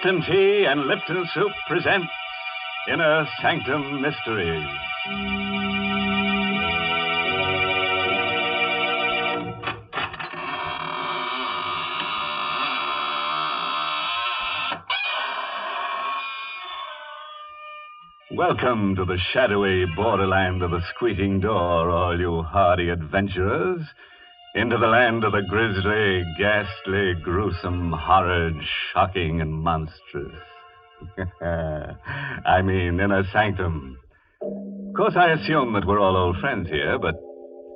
Lipton Tea and Lipton Soup present Inner Sanctum Mysteries. Welcome to the shadowy borderland of the squeaking door, all you hardy adventurers. Into the land of the grisly, ghastly, gruesome, horrid, shocking, and monstrous. I mean, Inner Sanctum. Of course, I assume that we're all old friends here, but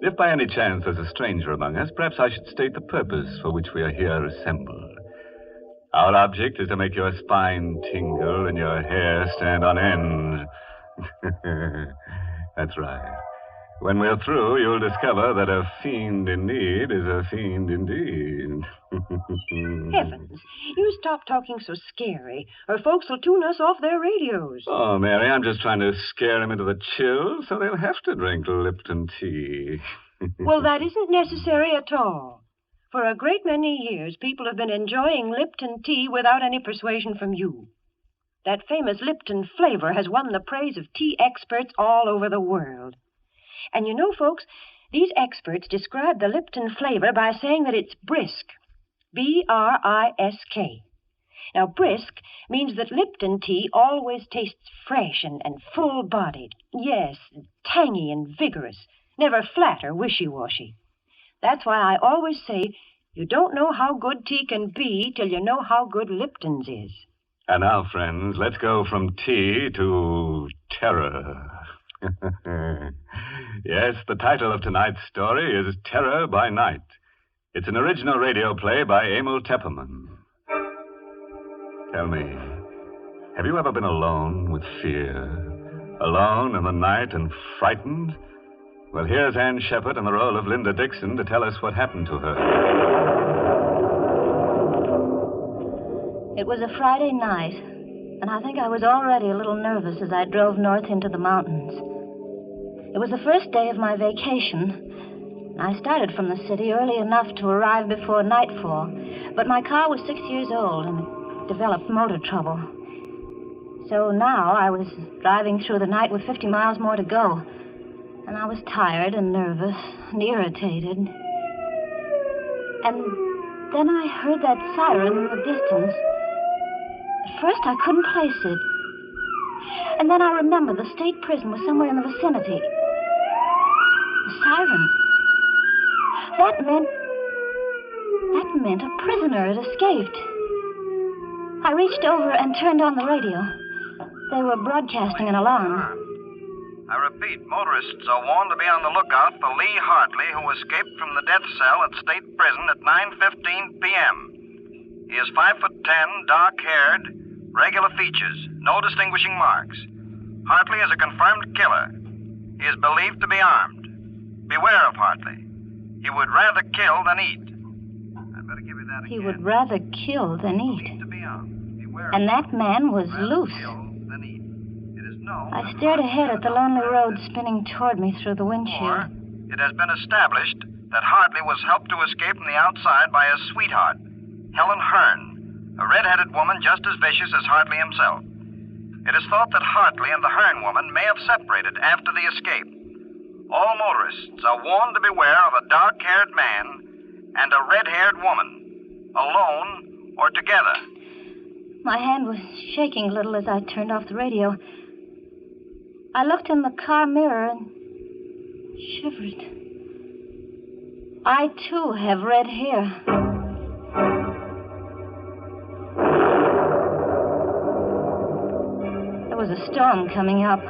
if by any chance there's a stranger among us, perhaps I should state the purpose for which we are here assembled. Our object is to make your spine tingle and your hair stand on end. That's right. When we're through, you'll discover that a fiend in need is a fiend indeed. Heavens, you stop talking so scary, or folks will tune us off their radios. Oh, Mary, I'm just trying to scare them into the chill, so they'll have to drink Lipton tea. Well, that isn't necessary at all. For a great many years, people have been enjoying Lipton tea without any persuasion from you. That famous Lipton flavor has won the praise of tea experts all over the world. And you know, folks, these experts describe the Lipton flavor by saying that it's brisk. B-R-I-S-K. Now, brisk means that Lipton tea always tastes fresh and full-bodied. Yes, tangy and vigorous. Never flat or wishy-washy. That's why I always say you don't know how good tea can be till you know how good Lipton's is. And now, friends, let's go from tea to terror. Yes, the title of tonight's story is Terror by Night. It's an original radio play by Emil Tepperman. Tell me, have you ever been alone with fear? Alone in the night and frightened? Well, here's Ann Shepard in the role of Linda Dixon to tell us what happened to her. It was a Friday night, and I think I was already a little nervous as I drove north into the mountains. It was the first day of my vacation. I started from the city early enough to arrive before nightfall, but my car was 6 years old and it developed motor trouble. So now I was driving through the night with 50 miles more to go, and I was tired and nervous and irritated. And then I heard that siren in the distance. At first I couldn't place it. And then I remembered the state prison was somewhere in the vicinity. The siren. That meant a prisoner had escaped. I reached over and turned on the radio. They were broadcasting an alarm. I repeat, motorists are warned to be on the lookout for Lee Hartley, who escaped from the death cell at State Prison at 9:15 p.m. He is 5'10", dark-haired, regular features, no distinguishing marks. Hartley is a confirmed killer. He is believed to be armed. Beware of Hartley. He would rather kill than eat. I'd better give you that again. He would rather kill than eat. And that man was loose. I stared ahead at the lonely road spinning toward me through the windshield. It has been established that Hartley was helped to escape from the outside by his sweetheart, Helen Hearn, a red-headed woman just as vicious as Hartley himself. It is thought that Hartley and the Hearn woman may have separated after the escape. All motorists are warned to beware of a dark-haired man and a red-haired woman, alone or together. My hand was shaking a little as I turned off the radio. I looked in the car mirror and shivered. I, too, have red hair. There was a storm coming up,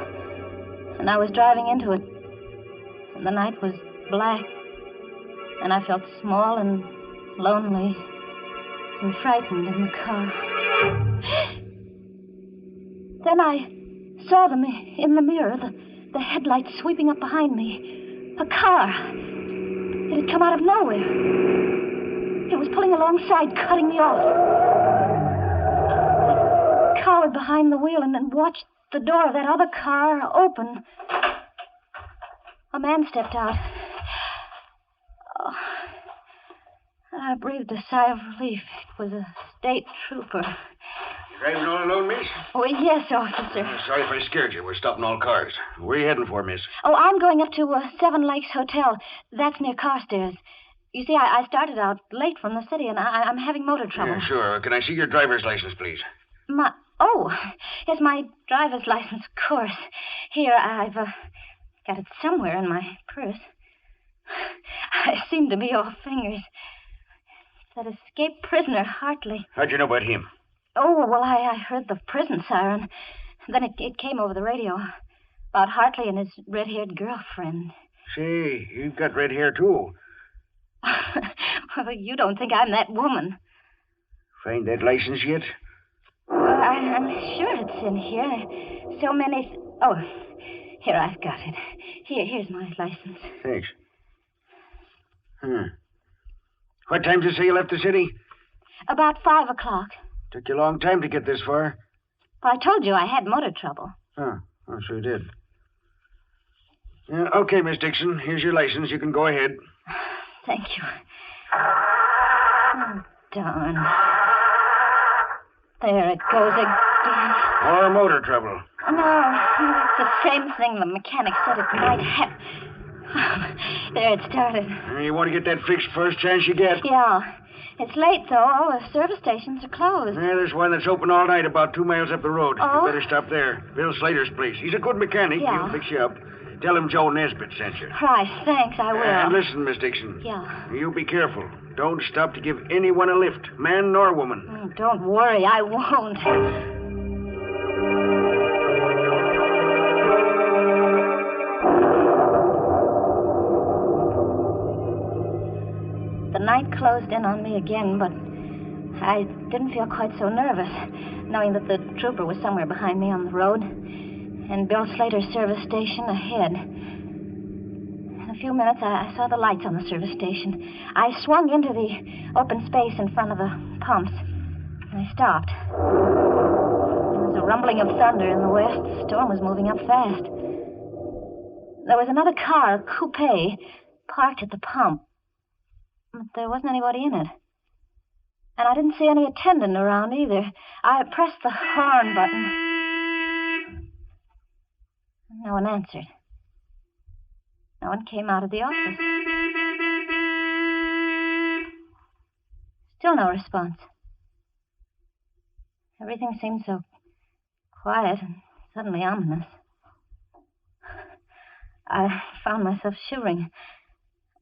and I was driving into it. And the night was black, and I felt small and lonely and frightened in the car. Then I saw them in the mirror, the headlights sweeping up behind me. A car. It had come out of nowhere. It was pulling alongside, cutting me off. I cowered behind the wheel and watched the door of that other car open. A man stepped out. Oh, I breathed a sigh of relief. It was a state trooper. Driving all alone, miss? Oh, yes, officer. Sorry if I scared you. We're stopping all cars. Where are you heading for, miss? Oh, I'm going up to Seven Lakes Hotel. That's near Carstairs. You see, I started out late from the city, and I'm having motor trouble. Yeah, sure. Can I see your driver's license, please? Yes, my driver's license, of course. Here, I've got it somewhere in my purse. I seem to be all fingers. That escaped prisoner, Hartley. How'd you know about him? Oh, well, I heard the prison siren. Then it came over the radio about Hartley and his red-haired girlfriend. Say, you've got red hair, too. Well, you don't think I'm that woman. Find that license yet? I'm sure it's in here. So many... Oh, here, I've got it. Here's my license. Thanks. What time did you say you left the city? About 5 o'clock. Took you a long time to get this far. Well, I told you I had motor trouble. Oh, sure did. Okay, Miss Dixon. Here's your license. You can go ahead. Thank you. Oh, darn. There it goes again. More motor trouble. No, it's the same thing the mechanic said it might have. There it started. You want to get that fixed first chance you get? Yeah. It's late, though. All the service stations are closed. Yeah, there's one that's open all night about 2 miles up the road. Oh? You better stop there. Bill Slater's place. He's a good mechanic. Yeah. He'll fix you up. Tell him Joe Nesbitt sent you. Right, thanks, I will. And listen, Miss Dixon. Yeah. You be careful. Don't stop to give anyone a lift, man nor woman. Oh, don't worry, I won't. The night closed in on me again, but I didn't feel quite so nervous, knowing that the trooper was somewhere behind me on the road, and Bill Slater's service station ahead. In a few minutes, I saw the lights on the service station. I swung into the open space in front of the pumps, and I stopped. There was a rumbling of thunder in the west. The storm was moving up fast. There was another car, a coupe, parked at the pump. But there wasn't anybody in it. And I didn't see any attendant around either. I pressed the horn button. No one answered. No one came out of the office. Still no response. Everything seemed so quiet and suddenly ominous. I found myself shivering.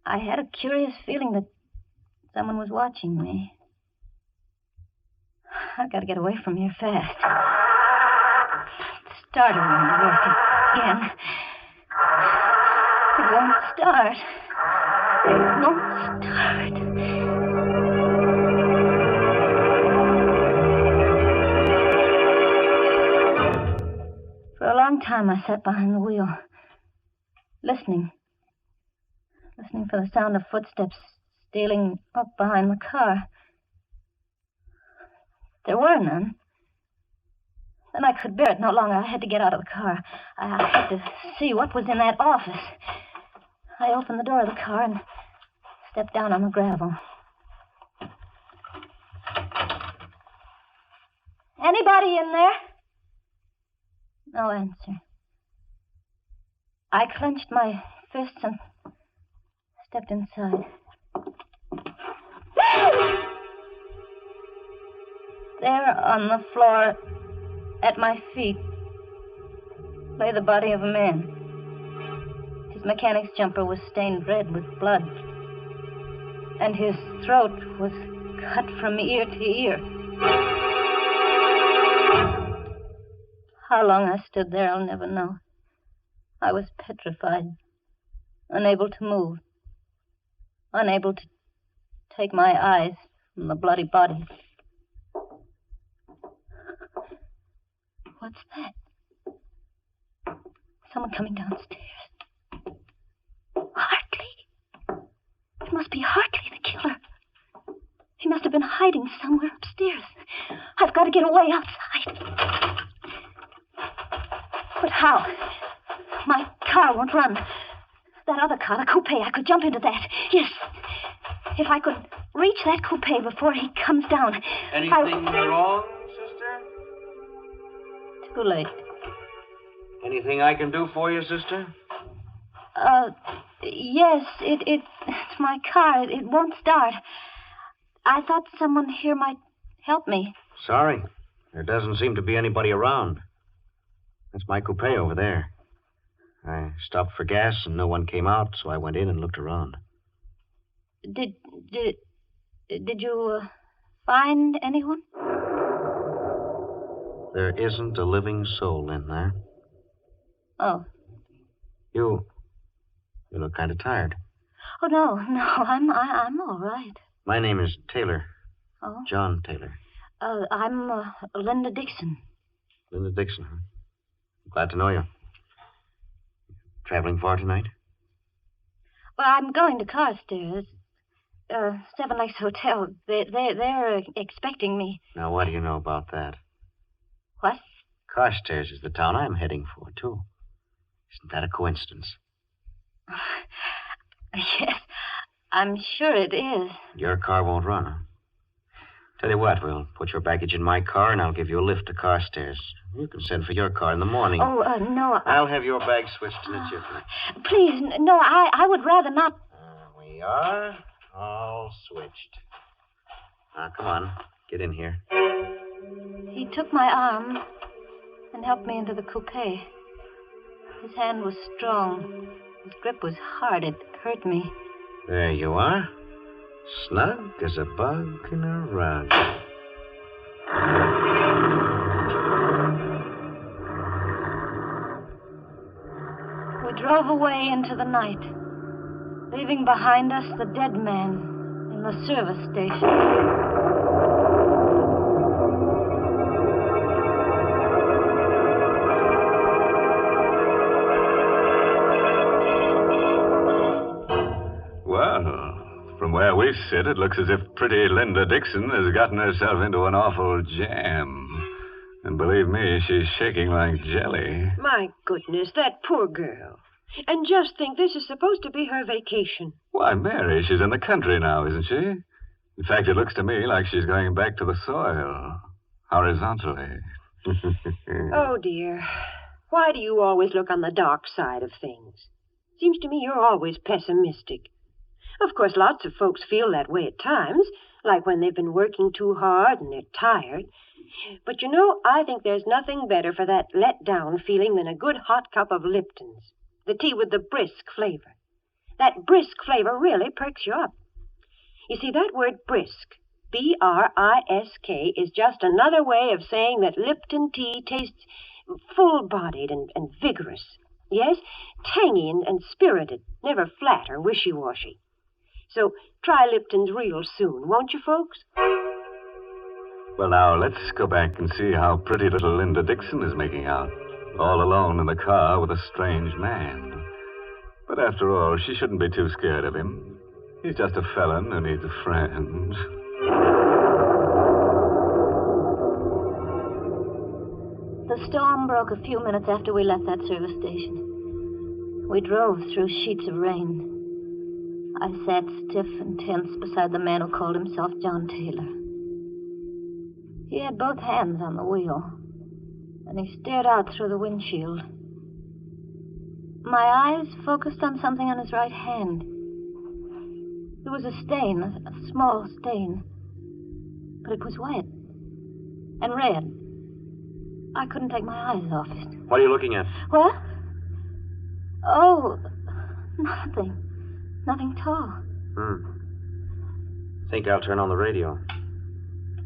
I had a curious feeling that someone was watching me. I've got to get away from here fast. The starter won't work again. It won't start. It won't start. For a long time, I sat behind the wheel, listening for the sound of footsteps stealing up behind the car. There were none. Then I could bear it no longer. I had to get out of the car. I had to see what was in that office. I opened the door of the car and stepped down on the gravel. Anybody in there? No answer. I clenched my fists and stepped inside. There on the floor at my feet lay the body of a man. His mechanic's jumper was stained red with blood, and his throat was cut from ear to ear. How long I stood there, I'll never know. I was petrified, unable to move, unable to take my eyes from the bloody body. What's that? Someone coming downstairs. Hartley. It must be Hartley, the killer. He must have been hiding somewhere upstairs. I've got to get away outside. But how? My car won't run. That other car, the coupe, I could jump into that. Yes. If I could reach that coupe before he comes down. Anything wrong, sister? Too late. Anything I can do for you, sister? Yes, it's my car. It won't start. I thought someone here might help me. Sorry. There doesn't seem to be anybody around. That's my coupe over there. I stopped for gas and no one came out, so I went in and looked around. Did you find anyone? There isn't a living soul in there. Oh. You look kind of tired. Oh, no, I'm all right. My name is Taylor. Oh? John Taylor. I'm Linda Dixon. Linda Dixon, huh? Glad to know you. Traveling far tonight? Well, I'm going to Carstairs. Seven Lakes Hotel. They're expecting me. Now, what do you know about that? What? Carstairs is the town I'm heading for, too. Isn't that a coincidence? Yes, I'm sure it is. Your car won't run, huh? Tell you what, we'll put your baggage in my car, and I'll give you a lift to Carstairs. You can send for your car in the morning. Oh, no. I'll have your bag switched in a jiffy. Please, no, I would rather not. We are all switched. Now, come on. Get in here. He took my arm and helped me into the coupe. His hand was strong. His grip was hard. It hurt me. There you are. Snug as a bug in a rug. We drove away into the night, leaving behind us the dead man in the service station. From where we sit, it looks as if pretty Linda Dixon has gotten herself into an awful jam. And believe me, she's shaking like jelly. My goodness, that poor girl. And just think, this is supposed to be her vacation. Why, Mary, she's in the country now, isn't she? In fact, it looks to me like she's going back to the soil, horizontally. Oh, dear. Why do you always look on the dark side of things? Seems to me you're always pessimistic. Of course, lots of folks feel that way at times, like when they've been working too hard and they're tired. But you know, I think there's nothing better for that let-down feeling than a good hot cup of Lipton's, the tea with the brisk flavor. That brisk flavor really perks you up. You see, that word brisk, B-R-I-S-K, is just another way of saying that Lipton tea tastes full-bodied and vigorous. Yes, tangy and spirited, never flat or wishy-washy. So try Lipton's real soon, won't you, folks? Well, now, let's go back and see how pretty little Linda Dixon is making out, all alone in the car with a strange man. But after all, she shouldn't be too scared of him. He's just a felon who needs a friend. The storm broke a few minutes after we left that service station. We drove through sheets of rain. I sat stiff and tense beside the man who called himself John Taylor. He had both hands on the wheel, and he stared out through the windshield. My eyes focused on something on his right hand. There was a stain, a small stain, but it was wet and red. I couldn't take my eyes off it. What are you looking at? What? Oh, nothing. Nothing at all. Think I'll turn on the radio.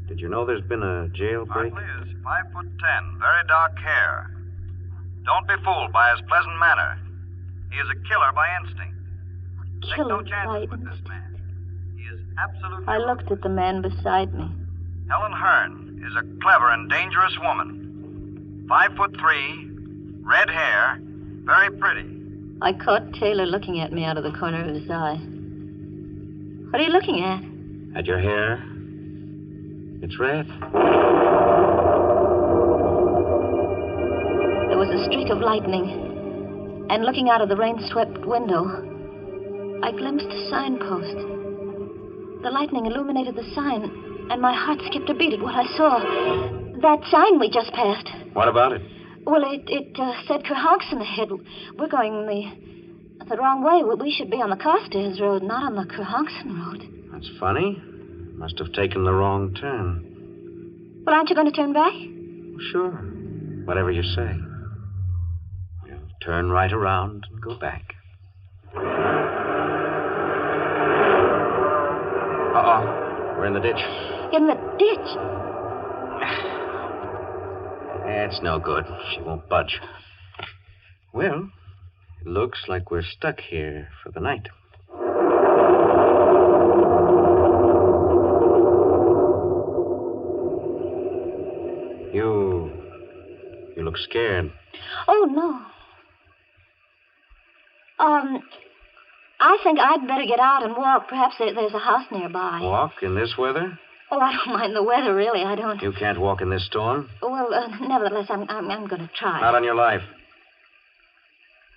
Did you know there's been a jailbreak? Hartley is 5'10", very dark hair. Don't be fooled by his pleasant manner. He is a killer by instinct. Take no chances with this man. He is absolutely... I looked at the man beside me. Helen Hearn is a clever and dangerous woman. 5'3", red hair, very pretty. I caught Taylor looking at me out of the corner of his eye. What are you looking at? At your hair. It's red. There was a streak of lightning, and looking out of the rain-swept window, I glimpsed a signpost. The lightning illuminated the sign, and my heart skipped a beat at what I saw. That sign we just passed. What about it? Well, it said Kerhonkson ahead. We're going the wrong way. We should be on the Carstairs Road, not on the Kerhonkson Road. That's funny. Must have taken the wrong turn. Well, aren't you going to turn back? Sure. Whatever you say. We'll turn right around and go back. Uh-oh. We're in the ditch. In the ditch? It's no good. She won't budge. Well, it looks like we're stuck here for the night. You look scared. Oh, no. I think I'd better get out and walk. Perhaps there's a house nearby. Walk in this weather? Oh, I don't mind the weather, really. I don't. You can't walk in this storm? Well, nevertheless, I'm going to try. Not on your life.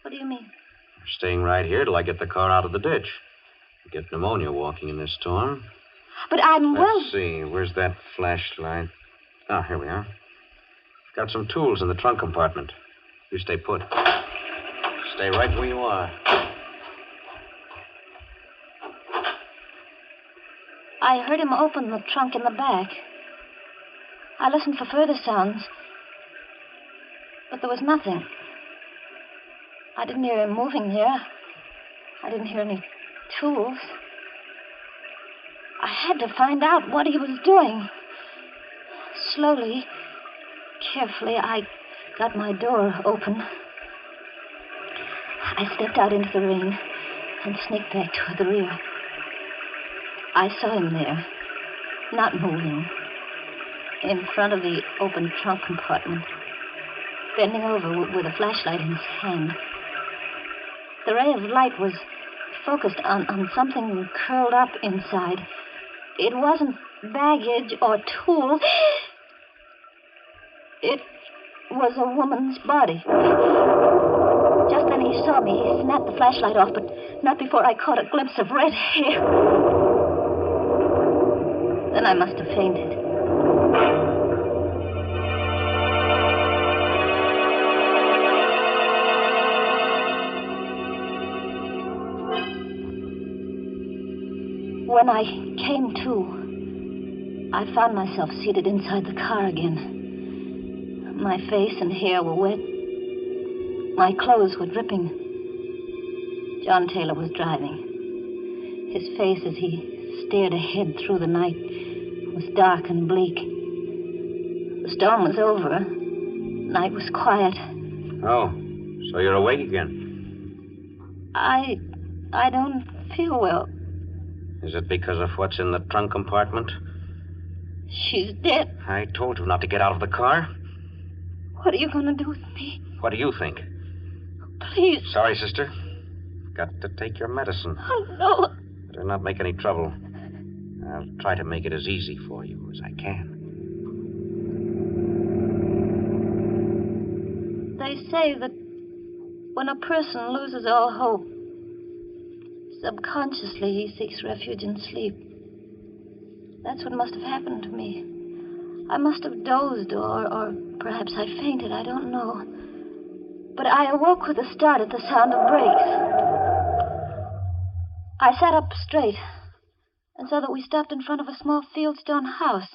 What do you mean? We're staying right here till I get the car out of the ditch. You get pneumonia walking in this storm. But I'm Let's see. Where's that flashlight? Ah, here we are. Got some tools in the trunk compartment. You stay put. Stay right where you are. I heard him open the trunk in the back. I listened for further sounds, but there was nothing. I didn't hear him moving there. I didn't hear any tools. I had to find out what he was doing. Slowly, carefully, I got my door open. I stepped out into the rain and sneaked back toward the rear. I saw him there, not moving, in front of the open trunk compartment, bending over with a flashlight in his hand. The ray of light was focused on something curled up inside. It wasn't baggage or tools. It was a woman's body. Just then he saw me. He snapped the flashlight off, but not before I caught a glimpse of red hair. Then I must have fainted. When I came to, I found myself seated inside the car again. My face and hair were wet. My clothes were dripping. John Taylor was driving. His face, as he stared ahead through the night, was dark and bleak. The storm was over. Night was quiet. Oh, so you're awake again? I don't feel well. Is it because of what's in the trunk compartment? She's dead. I told you not to get out of the car. What are you going to do with me? What do you think? Please. Sorry, sister. Got to take your medicine. Oh, no. Better not make any trouble. I'll try to make it as easy for you as I can. They say that when a person loses all hope, subconsciously he seeks refuge in sleep. That's what must have happened to me. I must have dozed, or perhaps I fainted, I don't know. But I awoke with a start at the sound of brakes. I sat up straight and saw that we stopped in front of a small fieldstone house.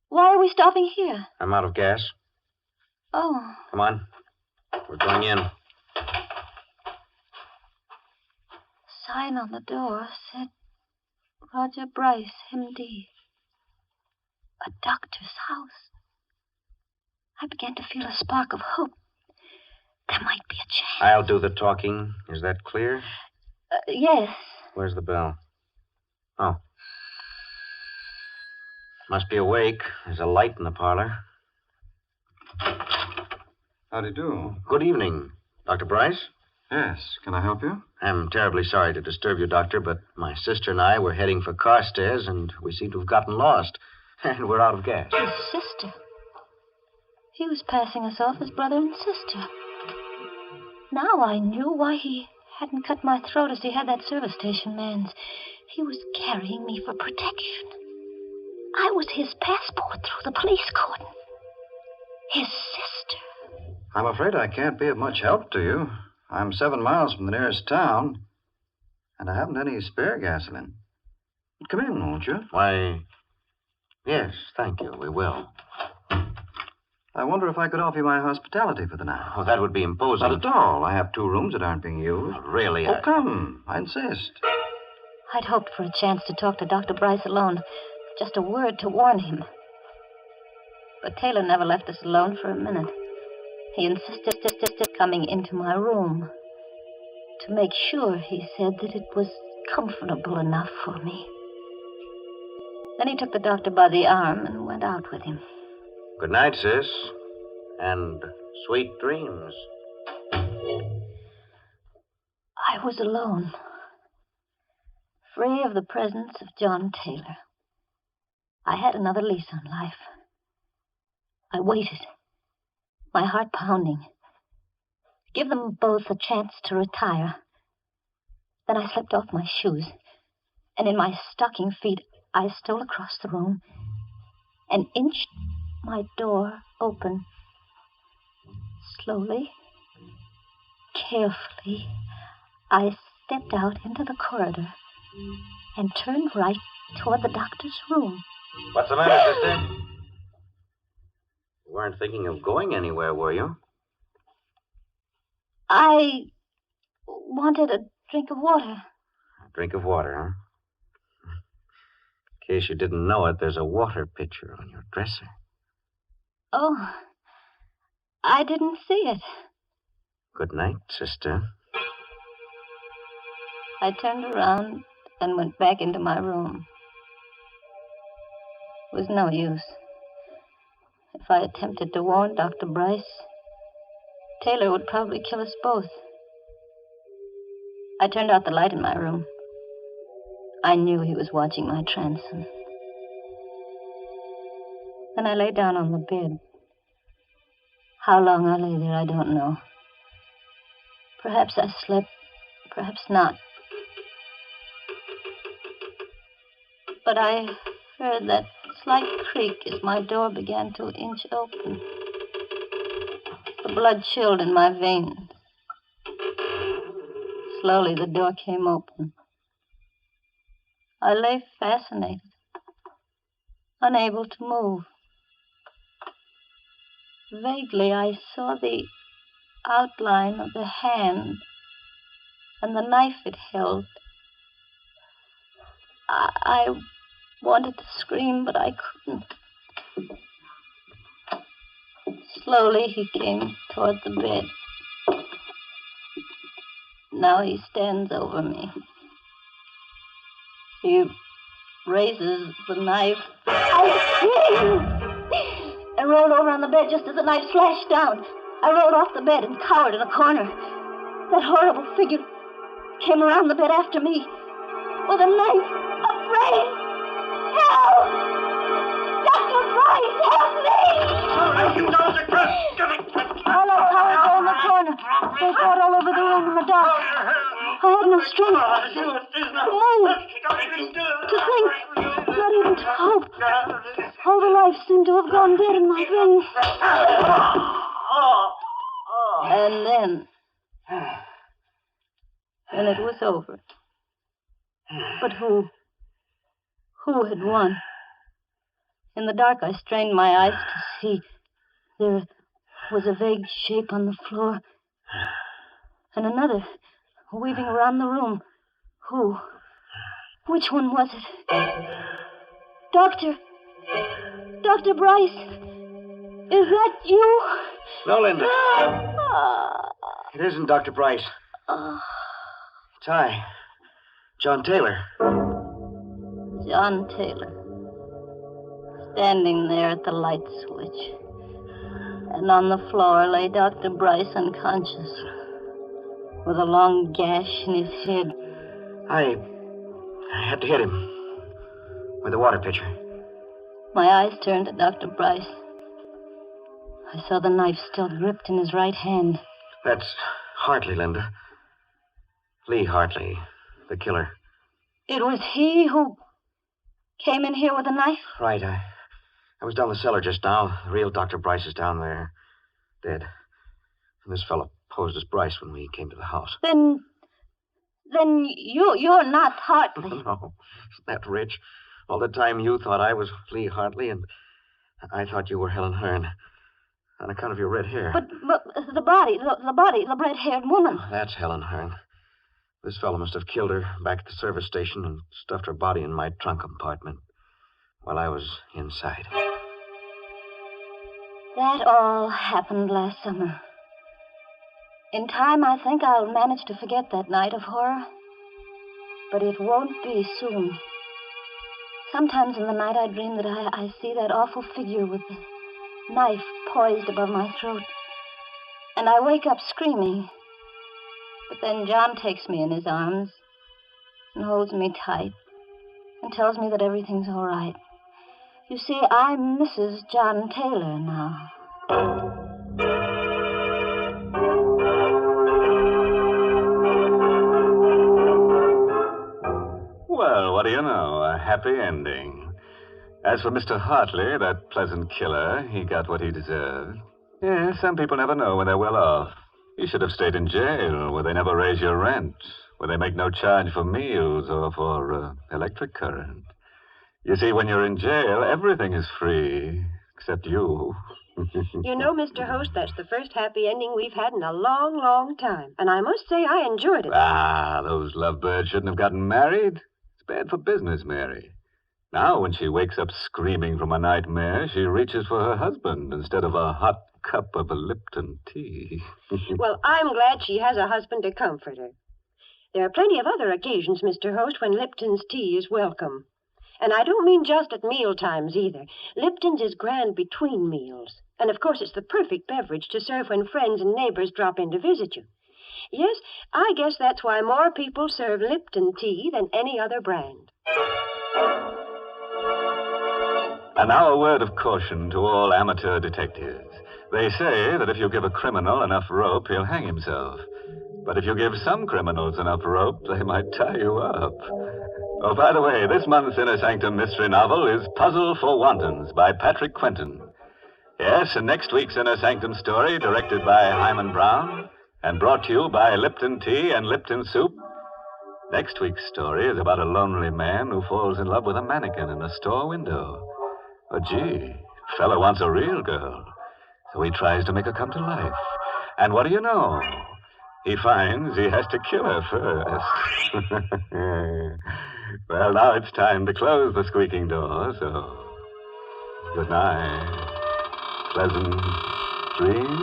Why are we stopping here? I'm out of gas. Oh. Come on. We're going in. Sign on the door said Roger Bryce, M.D. A doctor's house. I began to feel a spark of hope. There might be a chance. I'll do the talking. Is that clear? Yes. Where's the bell? Oh. Must be awake. There's a light in the parlor. How do you do? Good evening. Dr. Bryce? Yes. Can I help you? I'm terribly sorry to disturb you, Doctor, but my sister and I were heading for Carstairs, and we seem to have gotten lost. And we're out of gas. His sister. He was passing us off as brother and sister. Now I knew why he hadn't cut my throat as he had that service station man's. He was carrying me for protection. I was his passport through the police cordon. His sister. I'm afraid I can't be of much help to you. I'm 7 miles from the nearest town, and I haven't any spare gasoline. Come in, won't you? Why, yes, thank you. We will. I wonder if I could offer you my hospitality for the night. Oh, that would be imposing. Not at all. I have 2 rooms that aren't being used. Really? Oh, come. I insist. I'd hoped for a chance to talk to Dr. Bryce alone. Just a word to warn him. But Taylor never left us alone for a minute. He insisted coming into my room. To make sure, he said, that it was comfortable enough for me. Then he took the doctor by the arm and went out with him. Good night, sis. And sweet dreams. I was alone. Free of the presence of John Taylor. I had another lease on life. I waited, my heart pounding. Give them both a chance to retire. Then I slipped off my shoes, and in my stocking feet, I stole across the room and inched my door open. Slowly, carefully, I stepped out into the corridor and turned right toward the doctor's room. What's the matter, sister? You weren't thinking of going anywhere, were you? I wanted a drink of water. A drink of water, huh? In case you didn't know it, there's a water pitcher on your dresser. Oh, I didn't see it. Good night, sister. I turned around and went back into my room. It was no use. If I attempted to warn Dr. Bryce, Taylor would probably kill us both. I turned out the light in my room. I knew he was watching my transom. Then I lay down on the bed. How long I lay there, I don't know. Perhaps I slept, perhaps not. But I heard that slight creak as my door began to inch open. The blood chilled in my veins. Slowly, the door came open. I lay fascinated, unable to move. Vaguely, I saw the outline of the hand and the knife it held. I wanted to scream, but I couldn't. Slowly, he came toward the bed. Now he stands over me. He raises the knife. I screamed and rolled over on the bed just as the knife slashed down. I rolled off the bed and cowered in a corner. That horrible figure came around the bed after me with a knife, afraid. Help! Dr. Bryce, help me! I let Howard go in the corner. They fought all over the room in the dark. I had no strength to move, to think, not even to hope. All the life seemed to have gone dead in my veins. And then it was over. But who had won? In the dark, I strained my eyes to see. There was a vague shape on the floor, and another weaving around the room. Who? Which one was it? Dr. Bryce, is that you? No, Linda. It isn't Dr. Bryce. It's I, John Taylor. John Taylor, standing there at the light switch. And on the floor lay Dr. Bryce unconscious, with a long gash in his head. I had to hit him with a water pitcher. My eyes turned to Dr. Bryce. I saw the knife still gripped in his right hand. That's Hartley, Linda. Lee Hartley, the killer. It was he who came in here with a knife? Right. I was down the cellar just now. The real Dr. Bryce is down there, dead. And this fellow posed as Bryce when we came to the house. Then you're not Hartley. No, isn't that rich? All the time you thought I was Lee Hartley, and I thought you were Helen Hearn. On account of your red hair. But the red-haired woman. That's Helen Hearn. This fellow must have killed her back at the service station and stuffed her body in my trunk compartment while I was inside. That all happened last summer. In time, I think I'll manage to forget that night of horror. But it won't be soon. Sometimes in the night I dream that I see that awful figure with the knife poised above my throat. And I wake up screaming. But then John takes me in his arms and holds me tight and tells me that everything's all right. You see, I'm Mrs. John Taylor now. Well, what do you know? A happy ending. As for Mr. Hartley, that pleasant killer, he got what he deserved. Yeah, some people never know when they're well off. He should have stayed in jail, where they never raise your rent, where they make no charge for meals or for electric current. You see, when you're in jail, everything is free, except you. You know, Mr. Host, that's the first happy ending we've had in a long, long time. And I must say I enjoyed it. Ah, those lovebirds shouldn't have gotten married. It's bad for business, Mary. Now, when she wakes up screaming from a nightmare, she reaches for her husband instead of a hot cup of a Lipton tea. Well, I'm glad she has a husband to comfort her. There are plenty of other occasions, Mr. Host, when Lipton's tea is welcome. And I don't mean just at meal times either. Lipton's is grand between meals. And, of course, it's the perfect beverage to serve when friends and neighbors drop in to visit you. Yes, I guess that's why more people serve Lipton tea than any other brand. And now a word of caution to all amateur detectives. They say that if you give a criminal enough rope, he'll hang himself. But if you give some criminals enough rope, they might tie you up. Oh, by the way, this month's Inner Sanctum mystery novel is Puzzle for Wantons by Patrick Quentin. Yes, and next week's Inner Sanctum story, directed by Hyman Brown and brought to you by Lipton Tea and Lipton Soup. Next week's story is about a lonely man who falls in love with a mannequin in a store window. Oh, gee, fella wants a real girl. So he tries to make her come to life. And what do you know? He finds he has to kill her first. Well, now it's time to close the squeaking door, so good night. Pleasant dreams.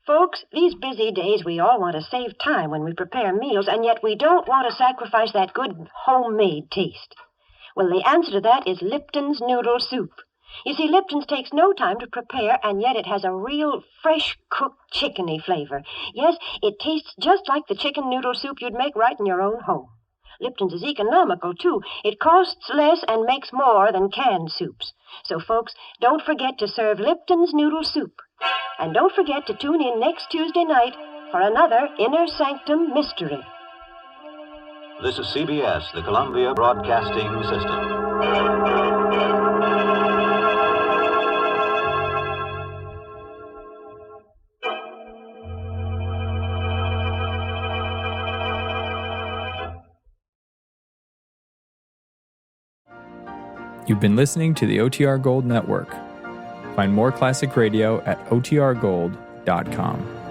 Folks, these busy days, we all want to save time when we prepare meals, and yet we don't want to sacrifice that good homemade taste. Well, the answer to that is Lipton's Noodle Soup. You see, Lipton's takes no time to prepare, and yet it has a real fresh-cooked chickeny flavor. Yes, it tastes just like the chicken noodle soup you'd make right in your own home. Lipton's is economical, too. It costs less and makes more than canned soups. So, folks, don't forget to serve Lipton's Noodle Soup. And don't forget to tune in next Tuesday night for another Inner Sanctum Mystery. This is CBS, the Columbia Broadcasting System. You've been listening to the OTR Gold Network. Find more classic radio at otrgold.com.